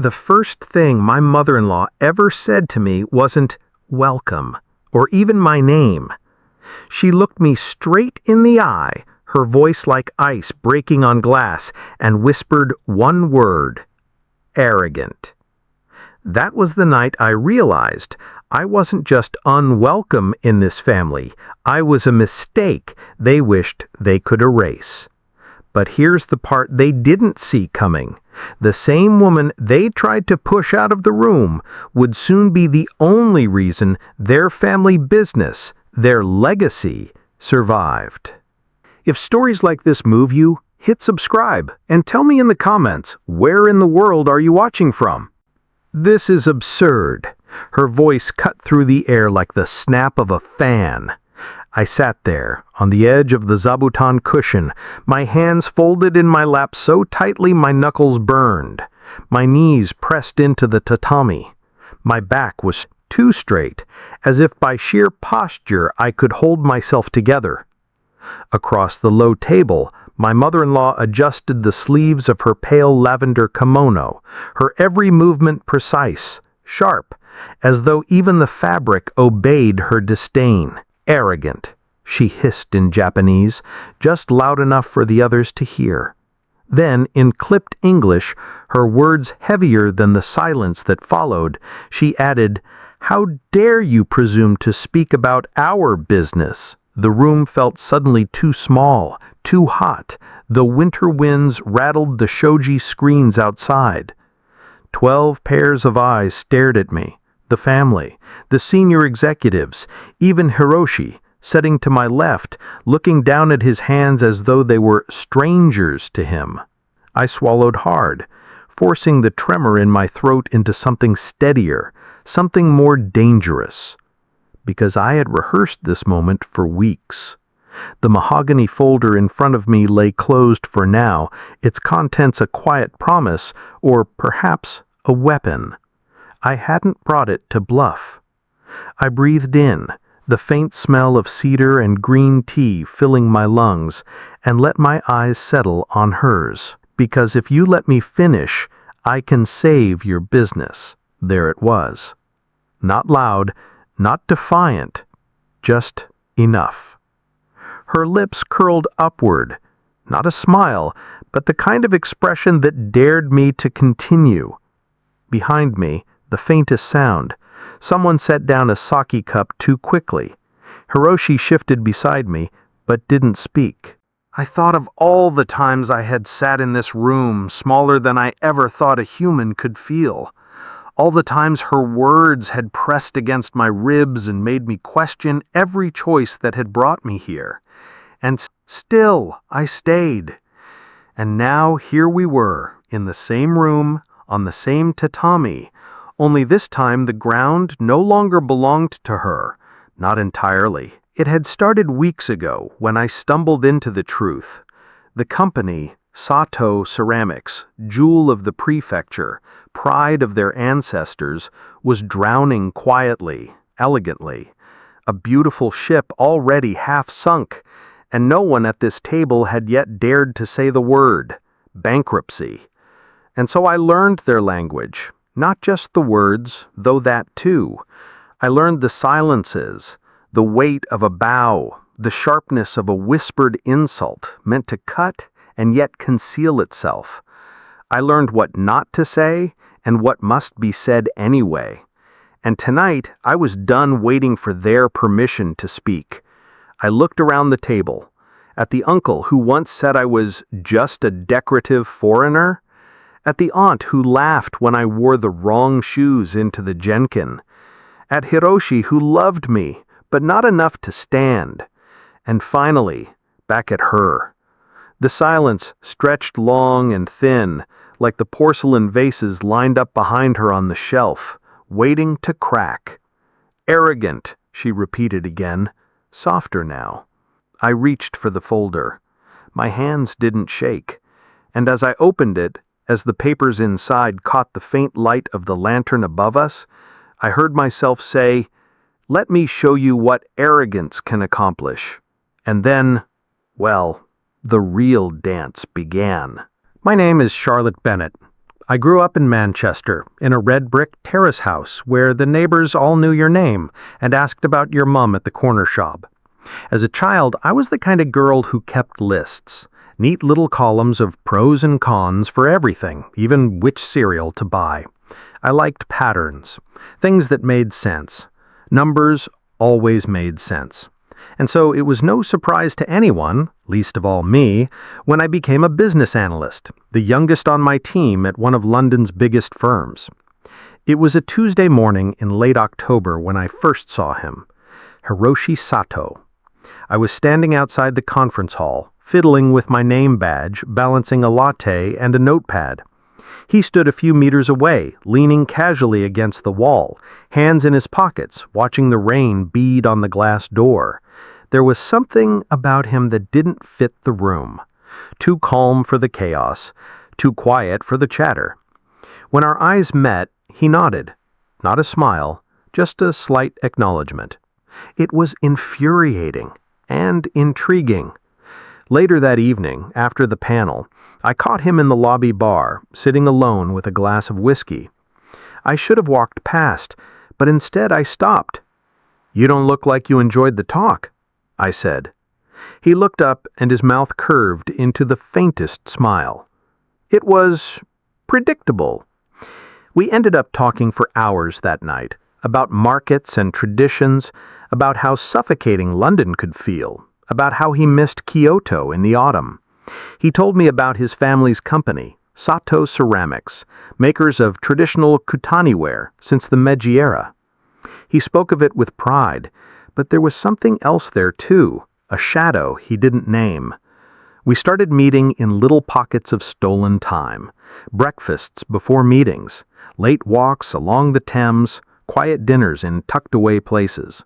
The first thing my mother-in-law ever said to me wasn't welcome or even my name. She looked me straight in the eye, her voice like ice breaking on glass, and whispered one word: arrogant. That was the night I realized I wasn't just unwelcome in this family. I was a mistake they wished they could erase. But here's the part they didn't see coming. The same woman they tried to push out of the room would soon be the only reason their family business, their legacy, survived. If stories like this move you, hit subscribe and tell me in the comments, where in the world are you watching from? This is absurd. Her voice cut through the air like the snap of a fan. I sat there, on the edge of the zabuton cushion, my hands folded in my lap so tightly my knuckles burned, my knees pressed into the tatami. My back was too straight, as if by sheer posture I could hold myself together. Across the low table, my mother-in-law adjusted the sleeves of her pale lavender kimono, her every movement precise, sharp, as though even the fabric obeyed her disdain. Arrogant, she hissed in Japanese, just loud enough for the others to hear. Then, in clipped English, her words heavier than the silence that followed, she added, "How dare you presume to speak about our business?" The room felt suddenly too small, too hot. The winter winds rattled the shoji screens outside. 12 pairs of eyes stared at me. The family, the senior executives, even Hiroshi, sitting to my left, looking down at his hands as though they were strangers to him. I swallowed hard, forcing the tremor in my throat into something steadier, something more dangerous. Because I had rehearsed this moment for weeks. The mahogany folder in front of me lay closed for now, its contents a quiet promise, or perhaps a weapon. I hadn't brought it to bluff. I breathed in, the faint smell of cedar and green tea filling my lungs, and let my eyes settle on hers. Because if you let me finish, I can save your business. There it was. Not loud, not defiant, just enough. Her lips curled upward, not a smile, but the kind of expression that dared me to continue. Behind me, the faintest sound. Someone set down a sake cup too quickly. Hiroshi shifted beside me, but didn't speak. I thought of all the times I had sat in this room, smaller than I ever thought a human could feel. All the times her words had pressed against my ribs and made me question every choice that had brought me here. And still I stayed. And now here we were, in the same room, on the same tatami, only this time the ground no longer belonged to her, not entirely. It had started weeks ago when I stumbled into the truth. The company, Sato Ceramics, jewel of the prefecture, pride of their ancestors, was drowning quietly, elegantly. A beautiful ship already half sunk, and no one at this table had yet dared to say the word, bankruptcy. And so I learned their language. Not just the words, though that too. I learned the silences, the weight of a bow, the sharpness of a whispered insult meant to cut and yet conceal itself. I learned what not to say and what must be said anyway. And tonight I was done waiting for their permission to speak. I looked around the table, at the uncle who once said I was just a decorative foreigner, at the aunt who laughed when I wore the wrong shoes into the genkin, at Hiroshi who loved me, but not enough to stand, and finally, back at her. The silence stretched long and thin, like the porcelain vases lined up behind her on the shelf, waiting to crack. Arrogant, she repeated again, softer now. I reached for the folder. My hands didn't shake, and as I opened it, as the papers inside caught the faint light of the lantern above us, I heard myself say, "Let me show you what arrogance can accomplish." And then, well, the real dance began. My name is Charlotte Bennett. I grew up in Manchester, in a red brick terrace house where the neighbors all knew your name and asked about your mum at the corner shop. As a child, I was the kind of girl who kept lists, neat little columns of pros and cons for everything, even which cereal to buy. I liked patterns, things that made sense. Numbers always made sense. And so it was no surprise to anyone, least of all me, when I became a business analyst, the youngest on my team at one of London's biggest firms. It was a Tuesday morning in late October when I first saw him, Hiroshi Sato. I was standing outside the conference hall, fiddling with my name badge, balancing a latte and a notepad. He stood a few meters away, leaning casually against the wall, hands in his pockets, watching the rain bead on the glass door. There was something about him that didn't fit the room. Too calm for the chaos, too quiet for the chatter. When our eyes met, he nodded. Not a smile, just a slight acknowledgement. It was infuriating and intriguing. Later that evening, after the panel, I caught him in the lobby bar, sitting alone with a glass of whiskey. I should have walked past, but instead I stopped. "You don't look like you enjoyed the talk," I said. He looked up and his mouth curved into the faintest smile. It was predictable. We ended up talking for hours that night, about markets and traditions, about how suffocating London could feel, about how he missed Kyoto in the autumn. He told me about his family's company, Sato Ceramics, makers of traditional kutaniware since the Meiji era. He spoke of it with pride, but there was something else there too, a shadow he didn't name. We started meeting in little pockets of stolen time, breakfasts before meetings, late walks along the Thames, quiet dinners in tucked-away places.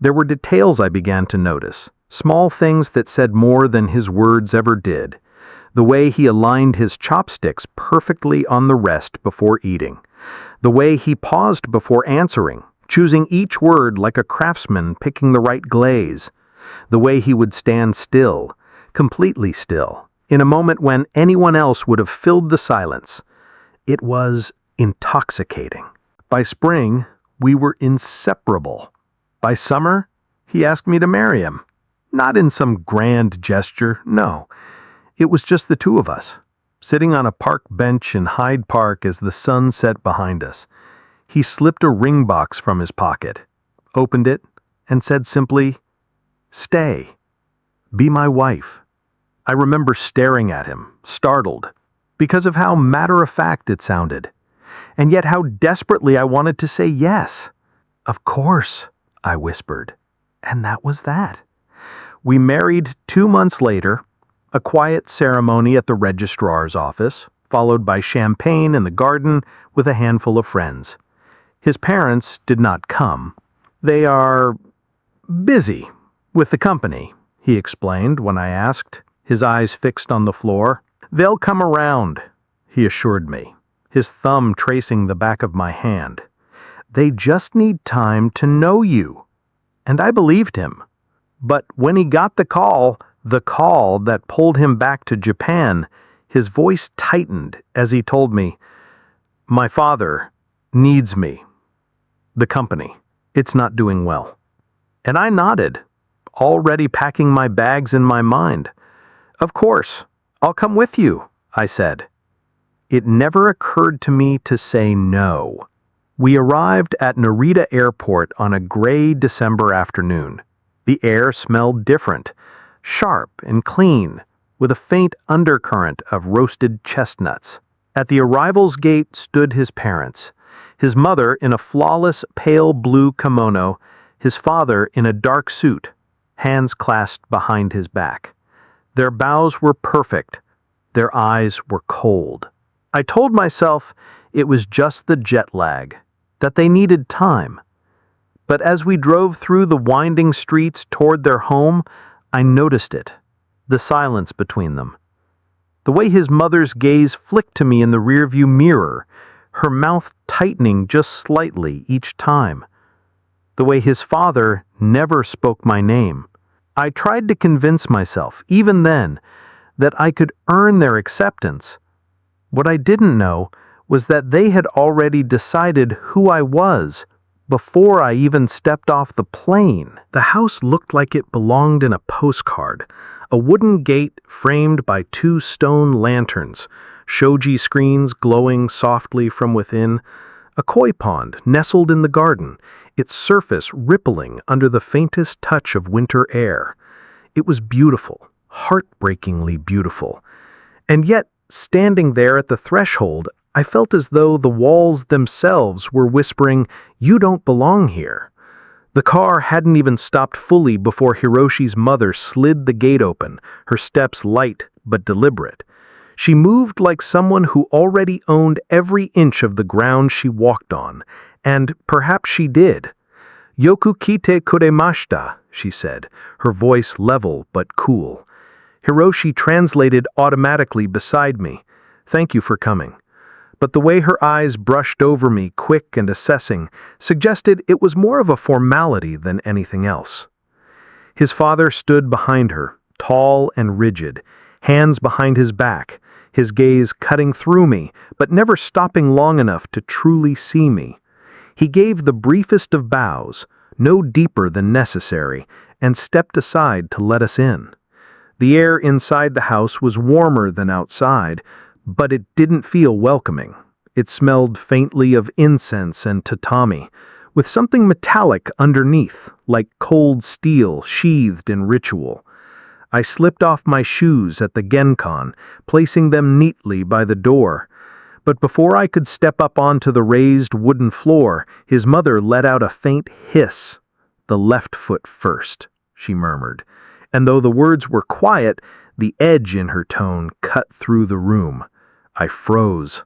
There were details I began to notice, small things that said more than his words ever did. The way he aligned his chopsticks perfectly on the rest before eating. The way he paused before answering, choosing each word like a craftsman picking the right glaze. The way he would stand still, completely still, in a moment when anyone else would have filled the silence. It was intoxicating. By spring, we were inseparable. By summer, he asked me to marry him. Not in some grand gesture, no. It was just the two of us, sitting on a park bench in Hyde Park as the sun set behind us. He slipped a ring box from his pocket, opened it, and said simply, "Stay. Be my wife." I remember staring at him, startled, because of how matter-of-fact it sounded, and yet how desperately I wanted to say yes. "Of course," I whispered, and that was that. We married 2 months later, a quiet ceremony at the registrar's office, followed by champagne in the garden with a handful of friends. His parents did not come. "They are busy with the company," he explained when I asked, his eyes fixed on the floor. "They'll come around," he assured me, his thumb tracing the back of my hand. "They just need time to know you." And I believed him. But when he got the call that pulled him back to Japan, his voice tightened as he told me, "My father needs me. The company, it's not doing well." And I nodded, already packing my bags in my mind. "Of course, I'll come with you," I said. It never occurred to me to say no. We arrived at Narita Airport on a gray December afternoon. The air smelled different, sharp and clean, with a faint undercurrent of roasted chestnuts. At the arrival's gate stood his parents, his mother in a flawless pale blue kimono, his father in a dark suit, hands clasped behind his back. Their bows were perfect, their eyes were cold. I told myself it was just the jet lag, that they needed time. But as we drove through the winding streets toward their home, I noticed it, the silence between them. The way his mother's gaze flicked to me in the rearview mirror, her mouth tightening just slightly each time. The way his father never spoke my name. I tried to convince myself, even then, that I could earn their acceptance. What I didn't know was that they had already decided who I was before I even stepped off the plane. The house looked like it belonged in a postcard, a wooden gate framed by 2 stone lanterns, shoji screens glowing softly from within, a koi pond nestled in the garden, its surface rippling under the faintest touch of winter air. It was beautiful, heartbreakingly beautiful. And yet, standing there at the threshold, I felt as though the walls themselves were whispering, "You don't belong here." The car hadn't even stopped fully before Hiroshi's mother slid the gate open, her steps light but deliberate. She moved like someone who already owned every inch of the ground she walked on, and perhaps she did. "Yoku kite kuremashita," she said, her voice level but cool. Hiroshi translated automatically beside me, "Thank you for coming." But the way her eyes brushed over me, quick and assessing, suggested it was more of a formality than anything else. His father stood behind her, tall and rigid, hands behind his back, his gaze cutting through me, but never stopping long enough to truly see me. He gave the briefest of bows, no deeper than necessary, and stepped aside to let us in. The air inside the house was warmer than outside, but it didn't feel welcoming. It smelled faintly of incense and tatami, with something metallic underneath, like cold steel sheathed in ritual. I slipped off my shoes at the genkan, placing them neatly by the door. But before I could step up onto the raised wooden floor, his mother let out a faint hiss. "The left foot first," she murmured. And though the words were quiet, the edge in her tone cut through the room. I froze.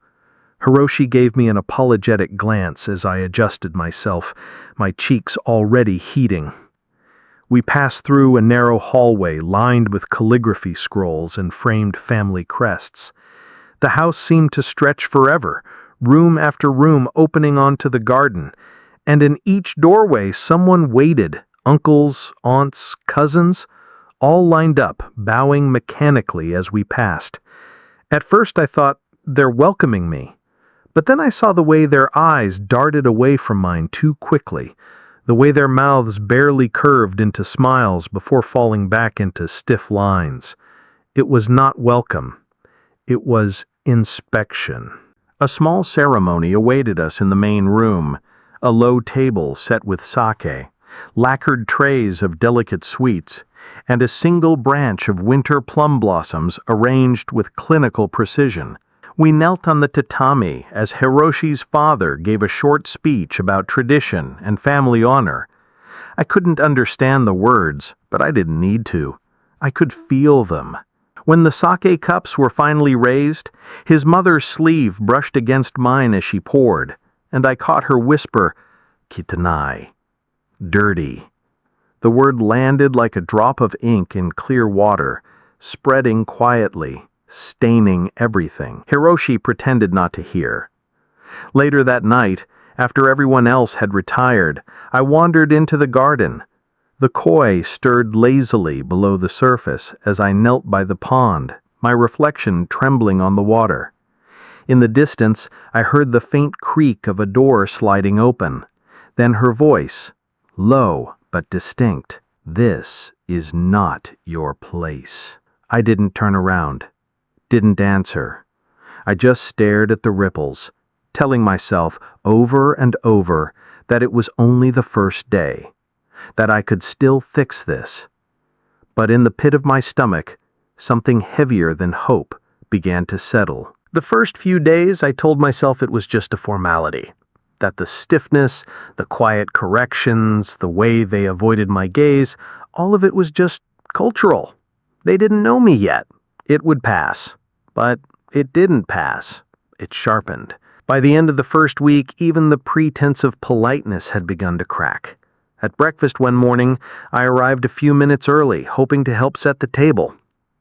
Hiroshi gave me an apologetic glance as I adjusted myself, my cheeks already heating. We passed through a narrow hallway lined with calligraphy scrolls and framed family crests. The house seemed to stretch forever, room after room opening onto the garden, and in each doorway someone waited, uncles, aunts, cousins, all lined up, bowing mechanically as we passed. At first I thought, they're welcoming me. But then I saw the way their eyes darted away from mine too quickly, the way their mouths barely curved into smiles before falling back into stiff lines. It was not welcome. It was inspection. A small ceremony awaited us in the main room, a low table set with sake, lacquered trays of delicate sweets, and a single branch of winter plum blossoms arranged with clinical precision. We knelt on the tatami as Hiroshi's father gave a short speech about tradition and family honor. I couldn't understand the words, but I didn't need to. I could feel them. When the sake cups were finally raised, his mother's sleeve brushed against mine as she poured, and I caught her whisper, "Kitanai," dirty. The word landed like a drop of ink in clear water, spreading quietly, staining everything. Hiroshi pretended not to hear. Later that night, after everyone else had retired, I wandered into the garden. The koi stirred lazily below the surface as I knelt by the pond, my reflection trembling on the water. In the distance, I heard the faint creak of a door sliding open. Then her voice, low but distinct, "This is not your place." I didn't turn around. Didn't answer. I just stared at the ripples, telling myself over and over that it was only the first day, that I could still fix this. But in the pit of my stomach, something heavier than hope began to settle. The first few days I told myself it was just a formality, that the stiffness, the quiet corrections, the way they avoided my gaze, all of it was just cultural. They didn't know me yet. It would pass. But it didn't pass. It sharpened. By the end of the first week, even the pretense of politeness had begun to crack. At breakfast one morning, I arrived a few minutes early, hoping to help set the table.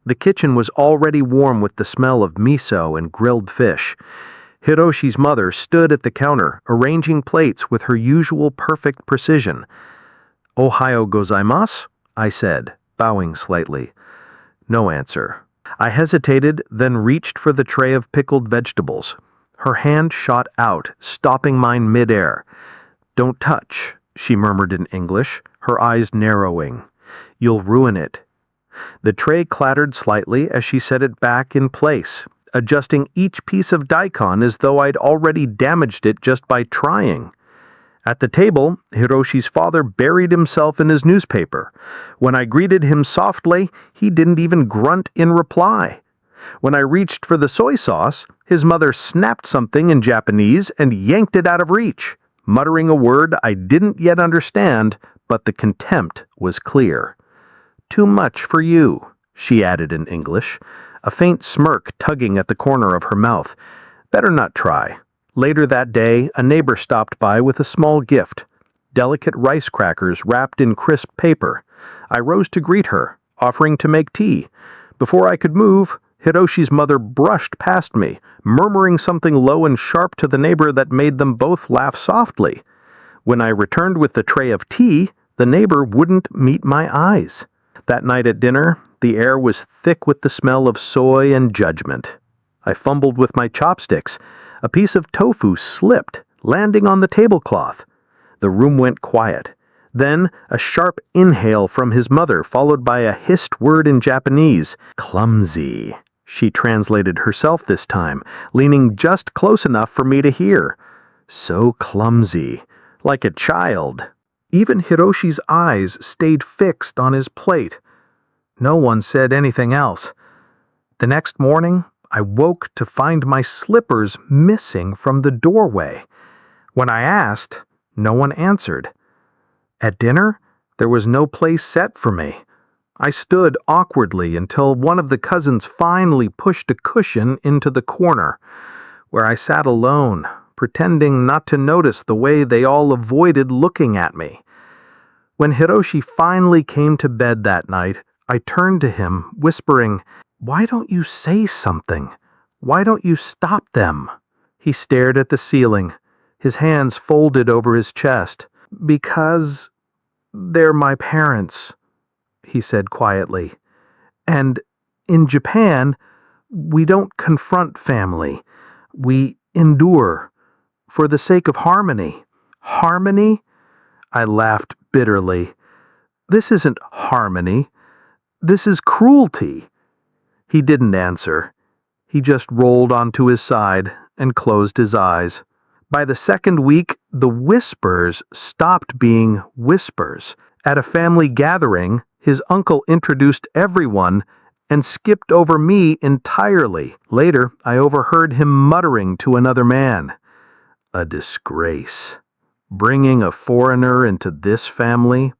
The kitchen was already warm with the smell of miso and grilled fish. Hiroshi's mother stood at the counter, arranging plates with her usual perfect precision. "Ohayo gozaimasu?" I said, bowing slightly. No answer. I hesitated, then reached for the tray of pickled vegetables. Her hand shot out, stopping mine midair. "Don't touch," she murmured in English, her eyes narrowing. "You'll ruin it." The tray clattered slightly as she set it back in place, adjusting each piece of daikon as though I'd already damaged it just by trying. At the table, Hiroshi's father buried himself in his newspaper. When I greeted him softly, he didn't even grunt in reply. When I reached for the soy sauce, his mother snapped something in Japanese and yanked it out of reach, muttering a word I didn't yet understand, but the contempt was clear. "Too much for you," she added in English, a faint smirk tugging at the corner of her mouth. "Better not try." Later that day, a neighbor stopped by with a small gift, delicate rice crackers wrapped in crisp paper. I rose to greet her, offering to make tea. Before I could move, Hiroshi's mother brushed past me, murmuring something low and sharp to the neighbor that made them both laugh softly. When I returned with the tray of tea, the neighbor wouldn't meet my eyes. That night at dinner, the air was thick with the smell of soy and judgment. I fumbled with my chopsticks. A piece of tofu slipped, landing on the tablecloth. The room went quiet. Then, a sharp inhale from his mother, followed by a hissed word in Japanese. "Clumsy," she translated herself this time, leaning just close enough for me to hear. So clumsy, like a child. Even Hiroshi's eyes stayed fixed on his plate. No one said anything else. The next morning, I woke to find my slippers missing from the doorway. When I asked, no one answered. At dinner, there was no place set for me. I stood awkwardly until one of the cousins finally pushed a cushion into the corner, where I sat alone, pretending not to notice the way they all avoided looking at me. When Hiroshi finally came to bed that night, I turned to him, whispering, "Why don't you say something? Why don't you stop them?" He stared at the ceiling, his hands folded over his chest. "Because they're my parents," he said quietly. "And in Japan, we don't confront family. We endure, for the sake of harmony." "Harmony?" I laughed bitterly. "This isn't harmony. This is cruelty." He didn't answer. He just rolled onto his side and closed his eyes. By the second week, the whispers stopped being whispers. At a family gathering, his uncle introduced everyone and skipped over me entirely. Later, I overheard him muttering to another man, "A disgrace. Bringing a foreigner into this family?"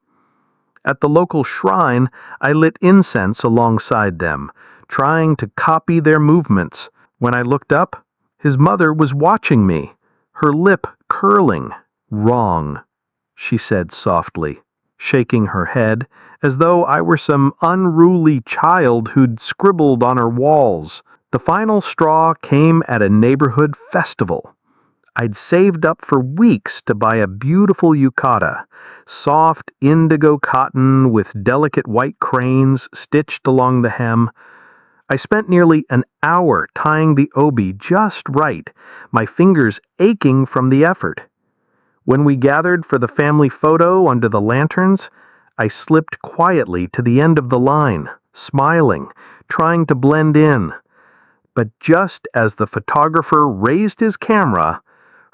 At the local shrine, I lit incense alongside them, trying to copy their movements. When I looked up, his mother was watching me, her lip curling. "Wrong," she said softly, shaking her head as though I were some unruly child who'd scribbled on her walls. The final straw came at a neighborhood festival. I'd saved up for weeks to buy a beautiful yukata, soft indigo cotton with delicate white cranes stitched along the hem. I spent nearly an hour tying the obi just right, my fingers aching from the effort. When we gathered for the family photo under the lanterns, I slipped quietly to the end of the line, smiling, trying to blend in. But just as the photographer raised his camera,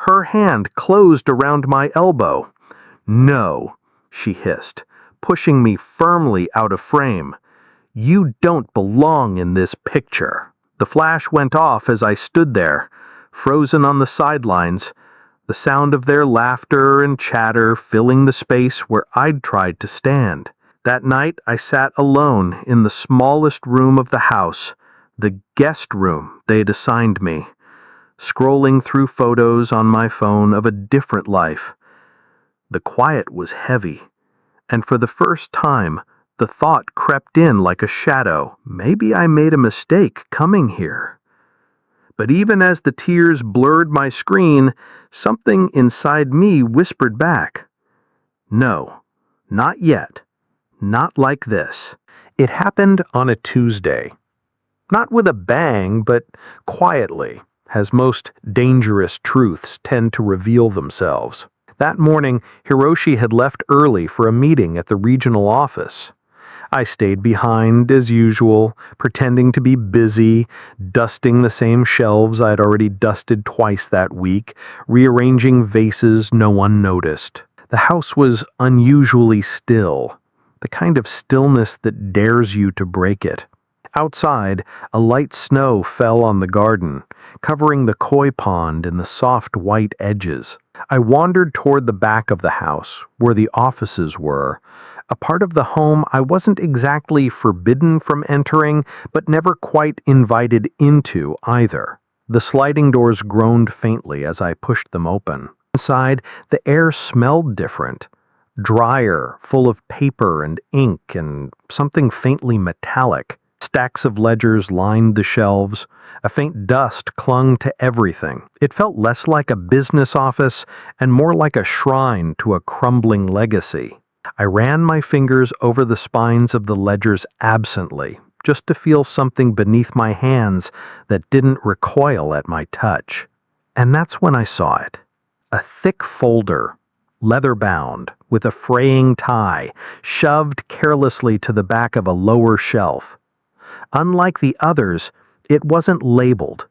her hand closed around my elbow. "No," she hissed, pushing me firmly out of frame. "You don't belong in this picture." The flash went off as I stood there, frozen on the sidelines, the sound of their laughter and chatter filling the space where I'd tried to stand. That night I sat alone in the smallest room of the house, the guest room they'd assigned me, scrolling through photos on my phone of a different life. The quiet was heavy, and for the first time, the thought crept in like a shadow. Maybe I made a mistake coming here. But even as the tears blurred my screen, something inside me whispered back, "No, not yet. Not like this." It happened on a Tuesday. Not with a bang, but quietly. as most dangerous truths tend to reveal themselves. That morning, Hiroshi had left early for a meeting at the regional office. I stayed behind as usual, pretending to be busy, dusting the same shelves I'd already dusted twice that week, rearranging vases no one noticed. The house was unusually still, the kind of stillness that dares you to break it. Outside, a light snow fell on the garden, covering the koi pond in the soft white edges. I wandered toward the back of the house, where the offices were, a part of the home I wasn't exactly forbidden from entering, but never quite invited into either. The sliding doors groaned faintly as I pushed them open. Inside, the air smelled different, drier, full of paper and ink and something faintly metallic. Stacks of ledgers lined the shelves. A faint dust clung to everything. It felt less like a business office and more like a shrine to a crumbling legacy. I ran my fingers over the spines of the ledgers absently, just to feel something beneath my hands that didn't recoil at my touch. And that's when I saw it. A thick folder, leather-bound, with a fraying tie, shoved carelessly to the back of a lower shelf. Unlike the others, it wasn't labeled.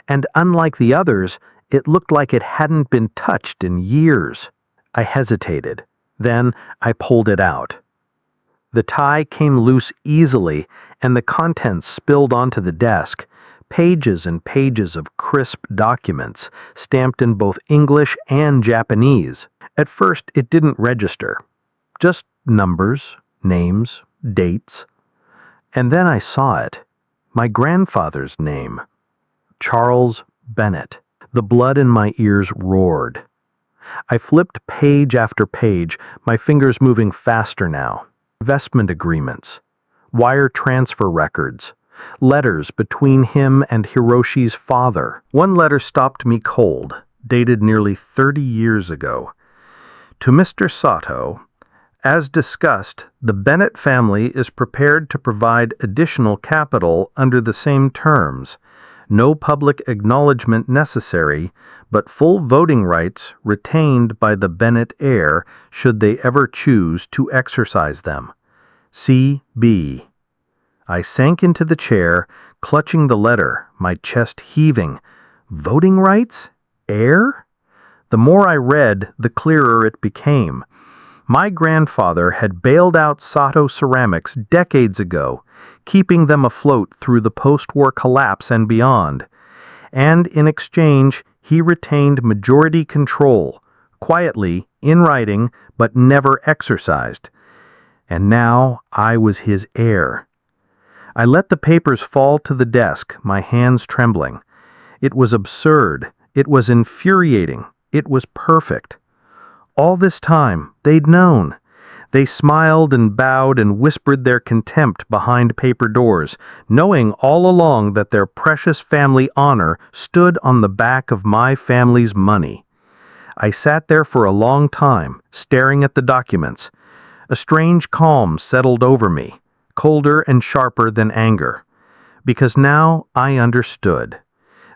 And unlike the others, it looked like it hadn't been touched in years. I hesitated. Then I pulled it out. The tie came loose easily, and the contents spilled onto the desk. Pages and pages of crisp documents, stamped in both English and Japanese. At first, it didn't register. Just numbers, names, dates. And then I saw it. My grandfather's name. Charles Bennett. The blood in my ears roared. I flipped page after page, my fingers moving faster now. Investment agreements, wire transfer records, letters between him and Hiroshi's father. One letter stopped me cold, dated nearly 30 years ago. To Mr. Sato, as discussed, the Bennett family is prepared to provide additional capital under the same terms. No public acknowledgement necessary, but full voting rights retained by the Bennett heir should they ever choose to exercise them. C.B. I sank into the chair, clutching the letter, my chest heaving. Voting rights? Heir? The more I read, the clearer it became. My grandfather had bailed out Sato Ceramics decades ago, keeping them afloat through the post-war collapse and beyond. And in exchange, he retained majority control, quietly, in writing, but never exercised. And now I was his heir. I let the papers fall to the desk, my hands trembling. It was absurd. It was infuriating. It was perfect. All this time, they'd known. They smiled and bowed and whispered their contempt behind paper doors, knowing all along that their precious family honor stood on the back of my family's money. I sat there for a long time, staring at the documents. A strange calm settled over me, colder and sharper than anger. Because now I understood.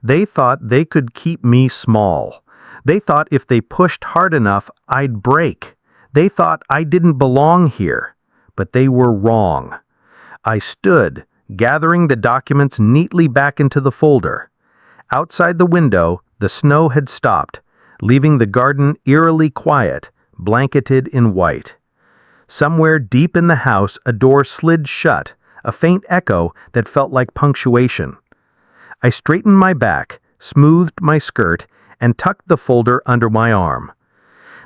They thought they could keep me small. They thought if they pushed hard enough, I'd break. They thought I didn't belong here. But they were wrong. I stood, gathering the documents neatly back into the folder. Outside the window, the snow had stopped, leaving the garden eerily quiet, blanketed in white. Somewhere deep in the house, a door slid shut, a faint echo that felt like punctuation. I straightened my back, smoothed my skirt, and tucked the folder under my arm.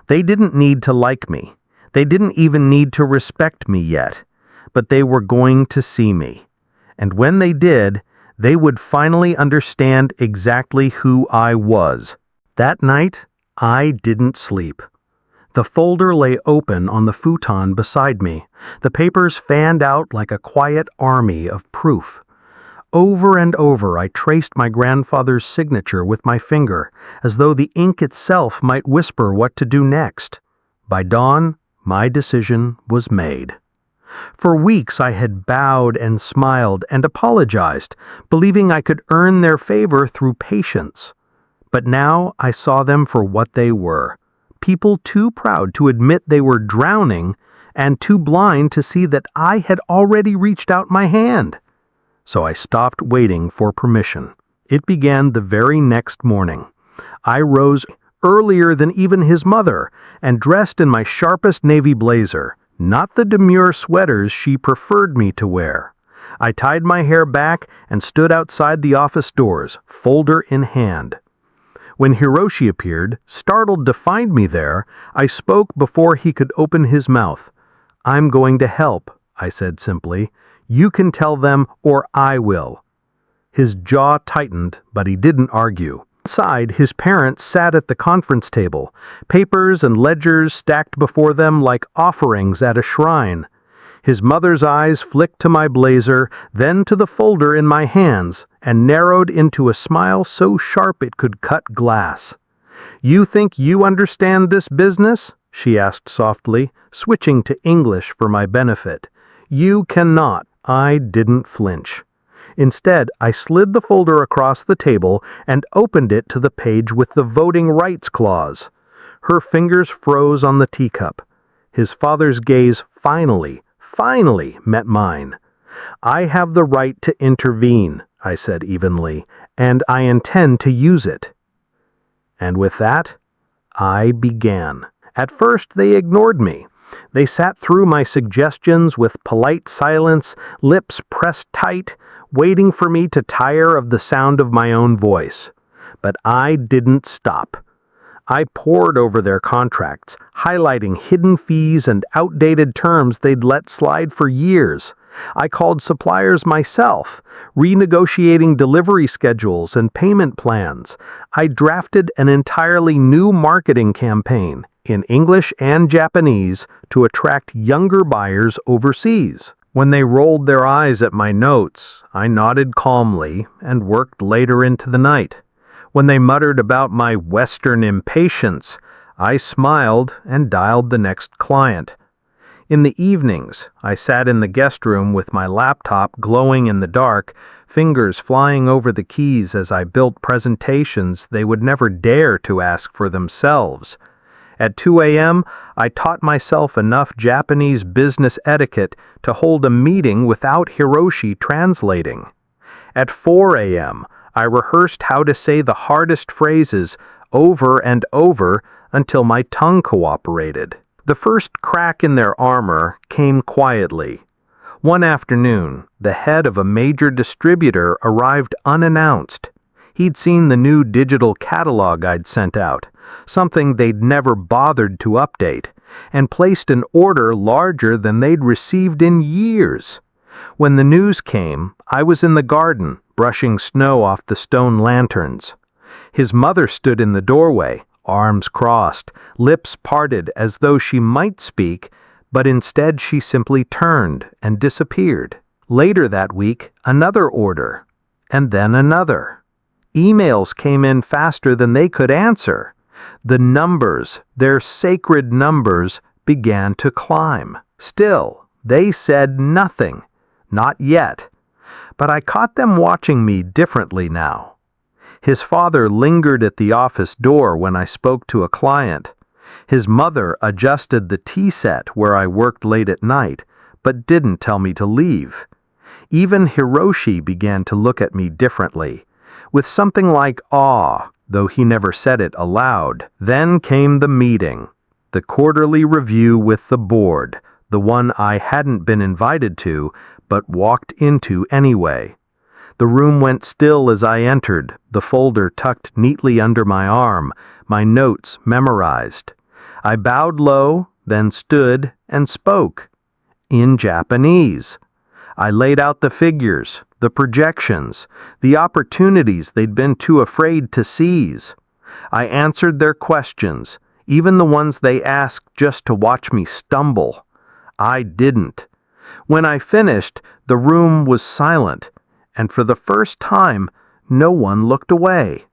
They didn't need to like me. They didn't even need to respect me yet. But they were going to see me. And when they did, they would finally understand exactly who I was. That night, I didn't sleep. The folder lay open on the futon beside me. The papers fanned out like a quiet army of proof. Over and over I traced my grandfather's signature with my finger, as though the ink itself might whisper what to do next. By dawn, my decision was made. For weeks I had bowed and smiled and apologized, believing I could earn their favor through patience. But now I saw them for what they were, people too proud to admit they were drowning and too blind to see that I had already reached out my hand. So I stopped waiting for permission. It began the very next morning. I rose earlier than even his mother and dressed in my sharpest navy blazer, not the demure sweaters she preferred me to wear. I tied my hair back and stood outside the office doors, folder in hand. When Hiroshi appeared, startled to find me there, I spoke before he could open his mouth. "I'm going to help," I said simply. "You can tell them, or I will." His jaw tightened, but he didn't argue. Inside, his parents sat at the conference table, papers and ledgers stacked before them like offerings at a shrine. His mother's eyes flicked to my blazer, then to the folder in my hands, and narrowed into a smile so sharp it could cut glass. "You think you understand this business?" she asked softly, switching to English for my benefit. "You cannot." I didn't flinch. Instead, I slid the folder across the table and opened it to the page with the voting rights clause. Her fingers froze on the teacup. His father's gaze finally met mine. "I have the right to intervene," I said evenly, "and I intend to use it." And with that, I began. At first, they ignored me. They sat through my suggestions with polite silence, lips pressed tight, waiting for me to tire of the sound of my own voice. But I didn't stop. I pored over their contracts, highlighting hidden fees and outdated terms they'd let slide for years. I called suppliers myself, renegotiating delivery schedules and payment plans. I drafted an entirely new marketing campaign, in English and Japanese, to attract younger buyers overseas. When they rolled their eyes at my notes, I nodded calmly and worked later into the night. When they muttered about my Western impatience, I smiled and dialed the next client. In the evenings, I sat in the guest room with my laptop glowing in the dark, fingers flying over the keys as I built presentations they would never dare to ask for themselves. At 2 a.m., I taught myself enough Japanese business etiquette to hold a meeting without Hiroshi translating. At 4 a.m., I rehearsed how to say the hardest phrases over and over until my tongue cooperated. The first crack in their armor came quietly. One afternoon, the head of a major distributor arrived unannounced. He'd seen the new digital catalog I'd sent out, something they'd never bothered to update, and placed an order larger than they'd received in years. When the news came, I was in the garden, brushing snow off the stone lanterns. His mother stood in the doorway, arms crossed, lips parted as though she might speak, but instead she simply turned and disappeared. Later that week, another order, and then another. Emails came in faster than they could answer. The numbers, their sacred numbers, began to climb. Still, they said nothing. Not yet. But I caught them watching me differently now. His father lingered at the office door when I spoke to a client. His mother adjusted the tea set where I worked late at night, but didn't tell me to leave. Even Hiroshi began to look at me differently, with something like awe, though he never said it aloud. Then came the meeting, the quarterly review with the board, the one I hadn't been invited to, but walked into anyway. The room went still as I entered, the folder tucked neatly under my arm, my notes memorized. I bowed low, then stood and spoke. In Japanese. I laid out the figures, the projections, the opportunities they'd been too afraid to seize. I answered their questions, even the ones they asked just to watch me stumble. I didn't. When I finished, the room was silent, and for the first time, no one looked away.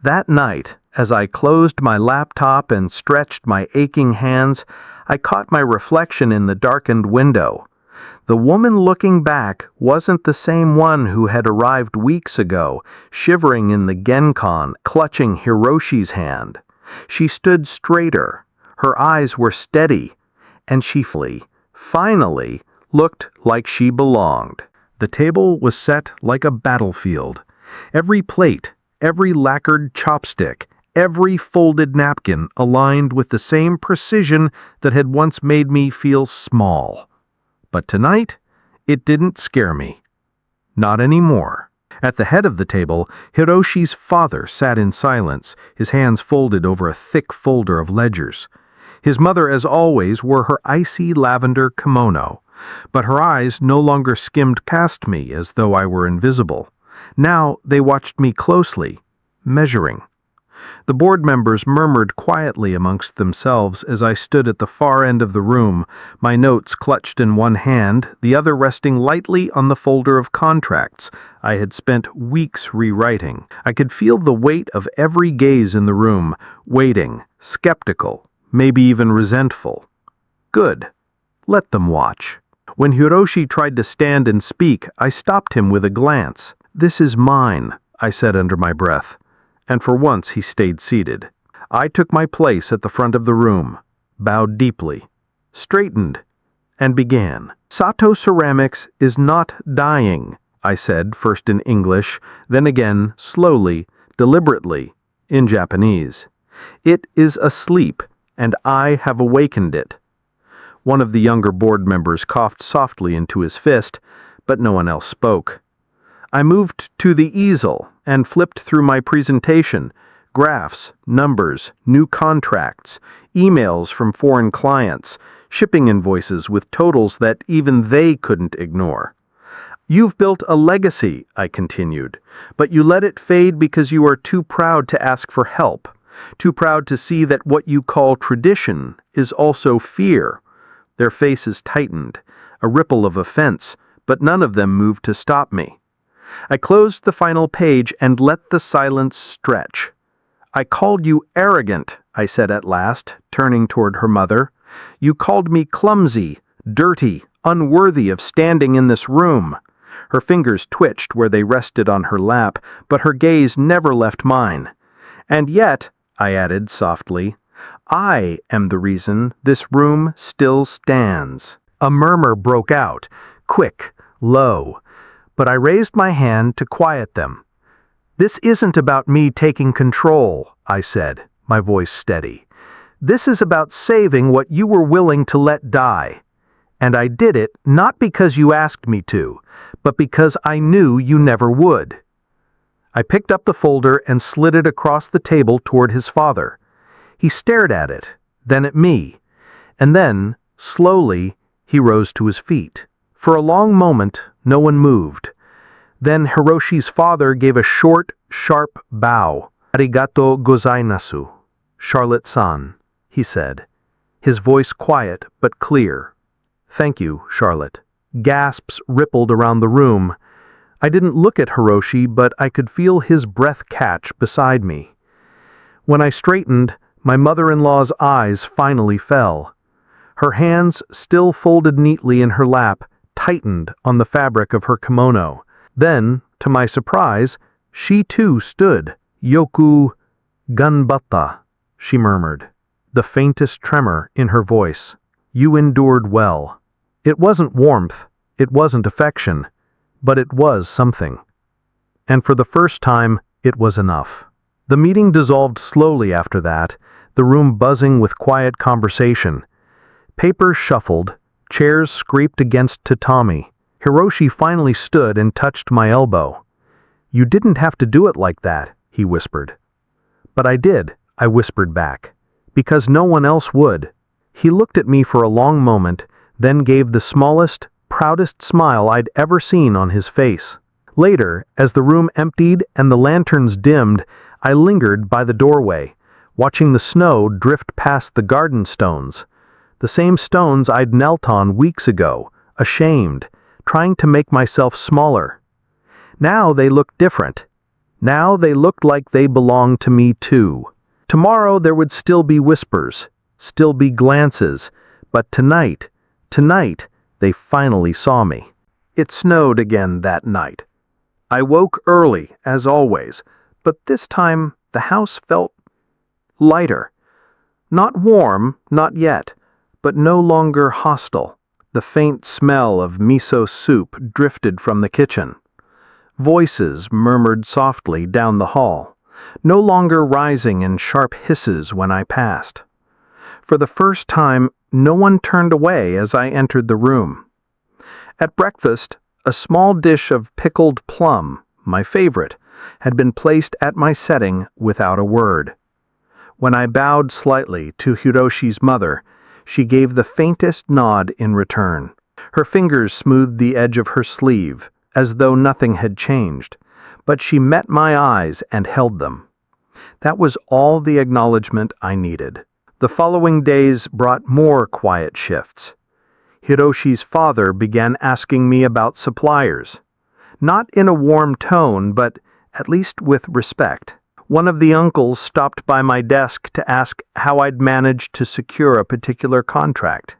That night, as I closed my laptop and stretched my aching hands, I caught my reflection in the darkened window. The woman looking back wasn't the same one who had arrived weeks ago, shivering in the Genkan, clutching Hiroshi's hand. She stood straighter, her eyes were steady, and she finally looked like she belonged. The table was set like a battlefield. Every plate, every lacquered chopstick, every folded napkin aligned with the same precision that had once made me feel small. But tonight, it didn't scare me. Not anymore. At the head of the table, Hiroshi's father sat in silence, his hands folded over a thick folder of ledgers. His mother, as always, wore her icy lavender kimono, but her eyes no longer skimmed past me as though I were invisible. Now they watched me closely, measuring. The board members murmured quietly amongst themselves as I stood at the far end of the room, my notes clutched in one hand, the other resting lightly on the folder of contracts I had spent weeks rewriting. I could feel the weight of every gaze in the room, waiting, skeptical, maybe even resentful. Good. Let them watch. When Hiroshi tried to stand and speak, I stopped him with a glance. "This is mine," I said under my breath. And for once he stayed seated. I took my place at the front of the room, bowed deeply, straightened, and began. "Sato Ceramics is not dying," I said, first in English, then again, slowly, deliberately, in Japanese. "It is asleep, and I have awakened it." One of the younger board members coughed softly into his fist, but no one else spoke. I moved to the easel and flipped through my presentation, graphs, numbers, new contracts, emails from foreign clients, shipping invoices with totals that even they couldn't ignore. "You've built a legacy," I continued, "but you let it fade because you are too proud to ask for help, too proud to see that what you call tradition is also fear." Their faces tightened, a ripple of offense, but none of them moved to stop me. I closed the final page and let the silence stretch. "I called you arrogant," I said at last, turning toward her mother. "You called me clumsy, dirty, unworthy of standing in this room." Her fingers twitched where they rested on her lap, but her gaze never left mine. "And yet," I added softly, "I am the reason this room still stands." A murmur broke out, quick, low, but I raised my hand to quiet them. "This isn't about me taking control," I said, my voice steady. "This is about saving what you were willing to let die. And I did it not because you asked me to, but because I knew you never would." I picked up the folder and slid it across the table toward his father. He stared at it, then at me, and then, slowly, he rose to his feet. For a long moment, no one moved. Then Hiroshi's father gave a short, sharp bow. "Arigato gozaimasu, Charlotte-san," he said, his voice quiet but clear. "Thank you, Charlotte." Gasps rippled around the room. I didn't look at Hiroshi, but I could feel his breath catch beside me. When I straightened, my mother-in-law's eyes finally fell. Her hands, still folded neatly in her lap, tightened on the fabric of her kimono. Then, to my surprise, she too stood. "Yoku ganbatta," she murmured, the faintest tremor in her voice. "You endured well." It wasn't warmth, it wasn't affection, but it was something. And for the first time, it was enough. The meeting dissolved slowly after that, the room buzzing with quiet conversation. Papers shuffled, chairs scraped against tatami. Hiroshi finally stood and touched my elbow. "You didn't have to do it like that," he whispered. "But I did," I whispered back, "because no one else would." He looked at me for a long moment, then gave the smallest, proudest smile I'd ever seen on his face. Later, as the room emptied and the lanterns dimmed, I lingered by the doorway, watching the snow drift past the garden stones. The same stones I'd knelt on weeks ago, ashamed, trying to make myself smaller. Now they looked different. Now they looked like they belonged to me too. Tomorrow there would still be whispers, still be glances, but tonight, They finally saw me. It snowed again that night. I woke early, as always, but this time the house felt lighter. Not warm, not yet, but no longer hostile. The faint smell of miso soup drifted from the kitchen. Voices murmured softly down the hall, no longer rising in sharp hisses when I passed. For the first time, no one turned away as I entered the room. At breakfast, a small dish of pickled plum, my favorite, had been placed at my setting without a word. When I bowed slightly to Hiroshi's mother, she gave the faintest nod in return. Her fingers smoothed the edge of her sleeve, as though nothing had changed, but she met my eyes and held them. That was all the acknowledgement I needed. The following days brought more quiet shifts. Hiroshi's father began asking me about suppliers, not in a warm tone, but at least with respect. One of the uncles stopped by my desk to ask how I'd managed to secure a particular contract.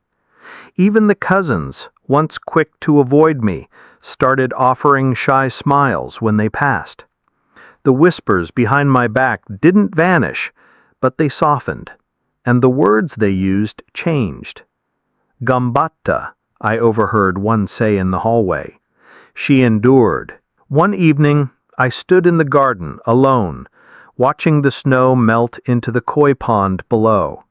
Even the cousins, once quick to avoid me, started offering shy smiles when they passed. The whispers behind my back didn't vanish, but they softened, and the words they used changed. Gambatta, I overheard one say in the hallway. She endured. One evening, I stood in the garden, alone, watching the snow melt into the koi pond below.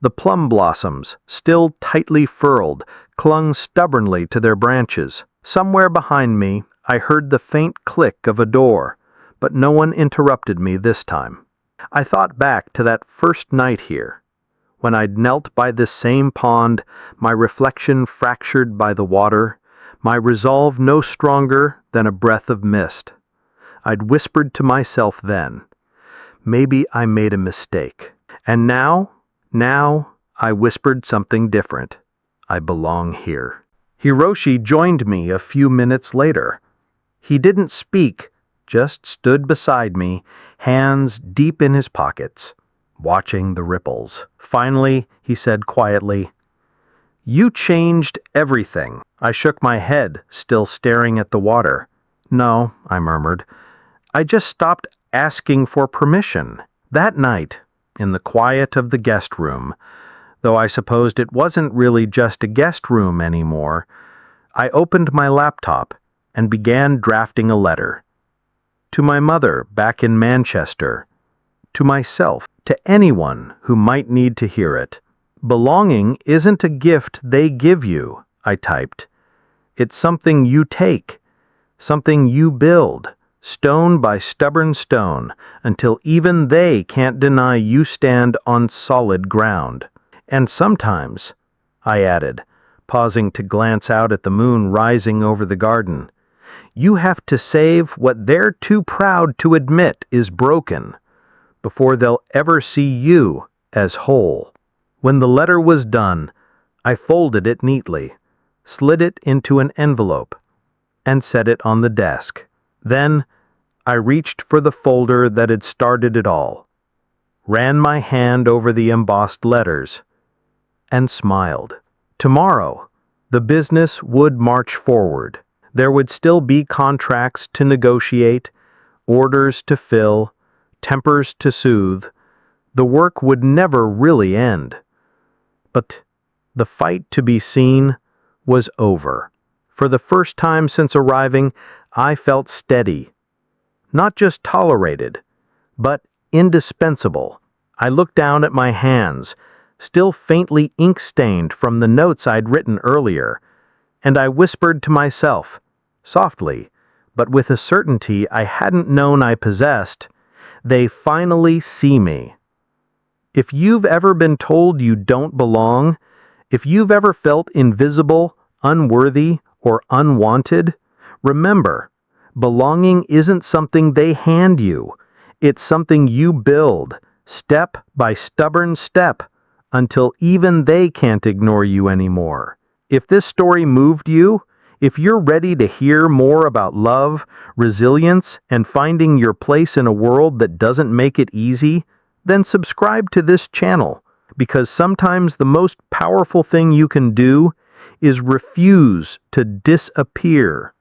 The plum blossoms, still tightly furled, clung stubbornly to their branches. Somewhere behind me, I heard the faint click of a door, but no one interrupted me this time. I thought back to that first night here, when I'd knelt by this same pond, my reflection fractured by the water, my resolve no stronger than a breath of mist. I'd whispered to myself then, maybe I made a mistake. And now I whispered something different. I belong here. Hiroshi joined me a few minutes later. He didn't speak, just stood beside me, hands deep in his pockets, watching the ripples. Finally, he said quietly, "You changed everything." I shook my head, still staring at the water. "No," I murmured. "I just stopped asking for permission." That night, in the quiet of the guest room, though I supposed it wasn't really just a guest room anymore, I opened my laptop and began drafting a letter. To my mother back in Manchester, to myself, to anyone who might need to hear it. Belonging isn't a gift they give you, I typed. It's something you take, something you build, stone by stubborn stone, until even they can't deny you stand on solid ground. And sometimes, I added, pausing to glance out at the moon rising over the garden, you have to save what they're too proud to admit is broken, before they'll ever see you as whole. When the letter was done, I folded it neatly, slid it into an envelope, and set it on the desk. Then, I reached for the folder that had started it all, ran my hand over the embossed letters, and smiled. Tomorrow, the business would march forward. There would still be contracts to negotiate, orders to fill, tempers to soothe. The work would never really end. But the fight to be seen was over. For the first time since arriving, I felt steady. Not just tolerated, but indispensable. I looked down at my hands, still faintly ink-stained from the notes I'd written earlier, and I whispered to myself, softly, but with a certainty I hadn't known I possessed, they finally see me. If you've ever been told you don't belong, if you've ever felt invisible, unworthy, or unwanted, remember, belonging isn't something they hand you. It's something you build, step by stubborn step, until even they can't ignore you anymore. If this story moved you, if you're ready to hear more about love, resilience, and finding your place in a world that doesn't make it easy, then subscribe to this channel, because sometimes the most powerful thing you can do is refuse to disappear.